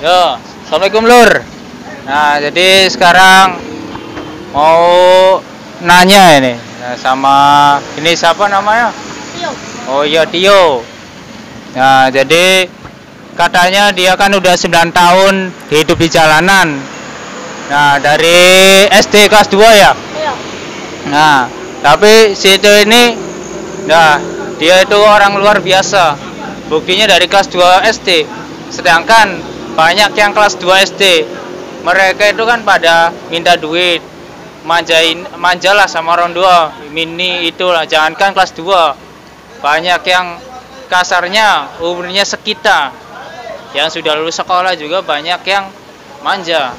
Yo, Assalamualaikum Lur. Nah, jadi sekarang mau nanya ini sama ini siapa namanya? Tio. Oh iya Tio. Nah, jadi katanya dia kan udah 9 tahun hidup di jalanan. Nah, dari SD kelas 2 ya. Iya. Nah, tapi si Tio ini, nah dia itu orang luar biasa. Buktinya dari kelas 2 SD. Sedangkan banyak yang kelas 2 SD. Mereka itu kan pada minta duit, manjalah sama orang tua, mini itulah. Jangankan kelas 2, banyak yang kasarnya umurnya sekitar, yang sudah lulus sekolah juga banyak yang manja,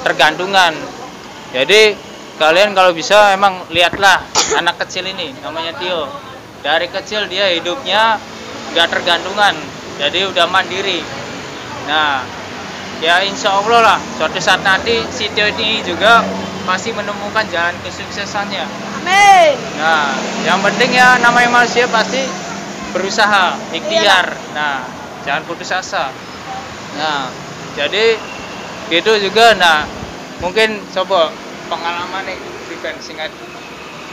tergantungan. Jadi kalian kalau bisa emang lihatlah anak kecil ini, namanya Tio. Dari kecil dia hidupnya nggak tergantungan, jadi udah mandiri. Nah, ya insya Allah lah suatu saat nanti si Tio ini juga pasti menemukan jalan kesuksesannya. Amin. Nah, yang penting ya namanya manusia pasti berusaha, ikhtiar. Nah, jangan putus asa. Nah, jadi itu juga. Nah, mungkin coba pengalaman nih event singkat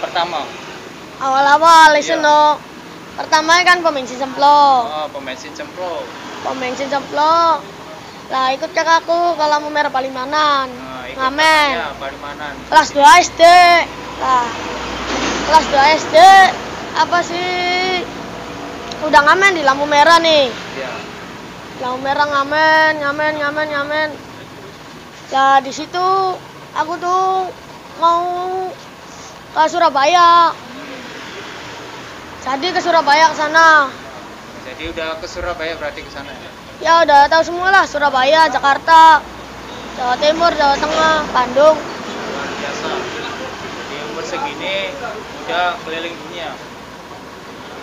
pertama. Awal-awal Iya. listen no. Pertama kan pembensin semplok. Oh, pembensin cemplok. Pembensin semplok. Lah ikut kakakku ke lampu merah Palimanan. Nah, ikut Ngamen. kakaknya Palimanan. Kelas 2 SD. Lah. Kelas 2 SD apa sih? Udah ngamen di lampu merah nih. Iya. Lampu merah ngamen. Lah di situ aku tuh mau ke Surabaya. Jadi ke Surabaya ke sana. Jadi udah ke Surabaya berarti ke sana ya. Ya udah tahu semua lah, Surabaya, Jakarta, Jawa Timur, Jawa Tengah, Bandung. Luar biasa. Di umur segini udah keliling dunia.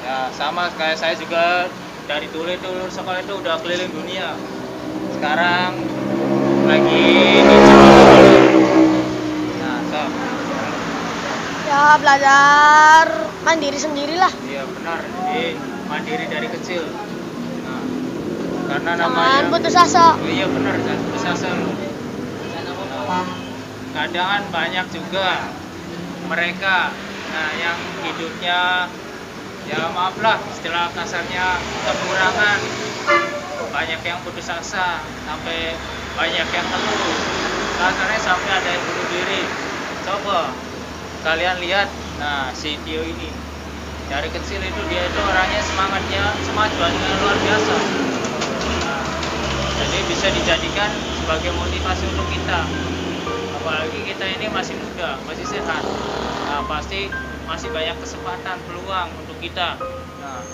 Ya, sama kayak saya juga dari dulu itu lulus sekolah itu udah keliling dunia. Sekarang lagi di Jawa. Nah, so. Ya belajar mandiri sendirilah. Iya benar, jadi mandiri dari kecil. Nah, karena Jangan namanya putus asa. oh, iya benar, jangan putus asa. Nah, kadang kan banyak juga mereka, nah yang hidupnya ya maaf lah istilah kasarnya kekurangan, banyak yang putus asa, sampai banyak yang ngeluh, kasarnya sampai ada yang bunuh diri. Coba kalian lihat, nah si Tio ini dari kecil itu dia itu orangnya semangat juangnya luar biasa. Nah, jadi bisa dijadikan sebagai motivasi untuk kita, apalagi kita ini masih muda, masih sehat. Nah, pasti masih banyak kesempatan, peluang untuk kita. Nah,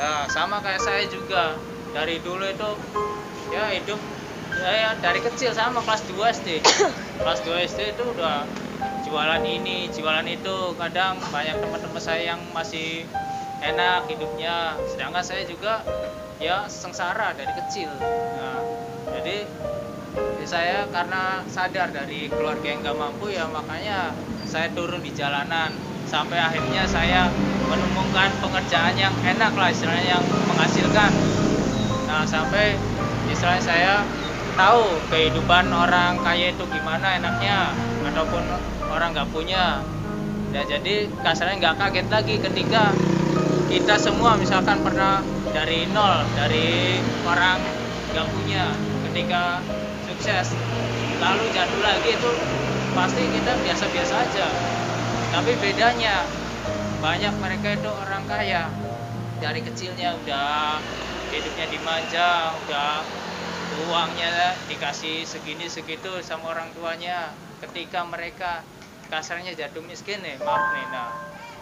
ya sama kayak saya juga dari dulu itu ya hidup ya dari kecil sama kelas 2 SD. Kelas 2 SD itu udah jualan ini, jualan itu. Kadang banyak teman-teman saya yang masih enak hidupnya, sedangkan saya juga ya sengsara dari kecil. Nah, jadi saya karena sadar dari keluarga yang gak mampu ya makanya saya turun di jalanan sampai akhirnya saya menemukan pekerjaan yang enak lah istilahnya, yang menghasilkan. Nah, sampai istilahnya saya tahu kehidupan orang kaya itu gimana enaknya ataupun orang nggak punya. Ya jadi kasarnya nggak kaget lagi ketika kita semua misalkan pernah dari nol, dari orang nggak punya, ketika sukses lalu jatuh lagi itu pasti kita biasa-biasa aja. Tapi bedanya banyak mereka itu orang kaya, dari kecilnya udah hidupnya dimanja, udah uangnya dikasih segini segitu sama orang tuanya. Ketika mereka kasarnya jatuh miskin nih, maaf nih, nah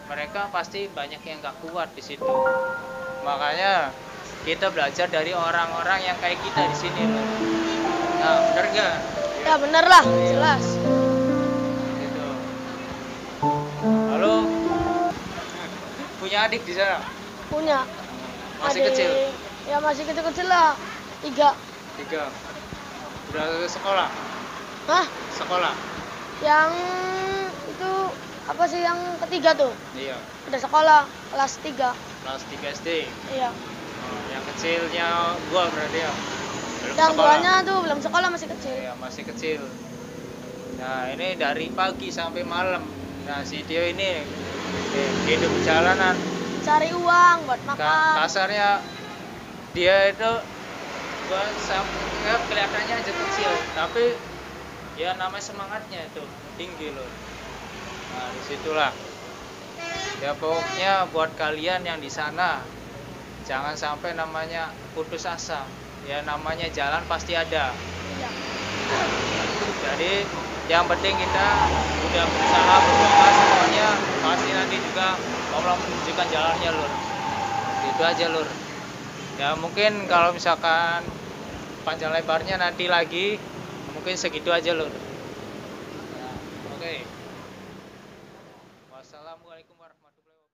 mereka pasti banyak yang gak kuat di situ. Makanya kita belajar dari orang-orang yang kayak kita di sini. Nah, bener gak? Ya bener lah, jelas. Gitu. Halo, punya adik di sana? Punya. Masih Adik. kecil? Ya masih kecil-kecil lah. 3. 3. Udah sekolah? Hah? Sekolah? Yang itu apa sih yang ketiga tuh? Iya. Udah sekolah kelas 3. Kelas 3 SD. Iya. Oh, yang kecilnya gua berarti ya. belum Yang sekolah. duanya tuh belum sekolah, masih kecil. Ya, masih kecil. Nah, ini dari pagi sampai malam. Nah, si Dio ini hidup jalanan. Cari uang buat makan. Kasarnya dia itu kelihatannya aja kecil, tapi ya namanya semangatnya itu tinggi loh. Nah, disitulah. Ya pokoknya buat kalian yang di sana jangan sampai namanya putus asa. Ya namanya jalan pasti ada. Iya. Jadi yang penting kita udah berusaha berdoa, semuanya pasti nanti juga Allah menunjukkan jalannya lur. Gitu aja lur. Ya mungkin kalau misalkan panjang lebarnya nanti lagi, mungkin segitu aja lur. Nah, oke. Wassalamualaikum warahmatullahi wabarakatuh.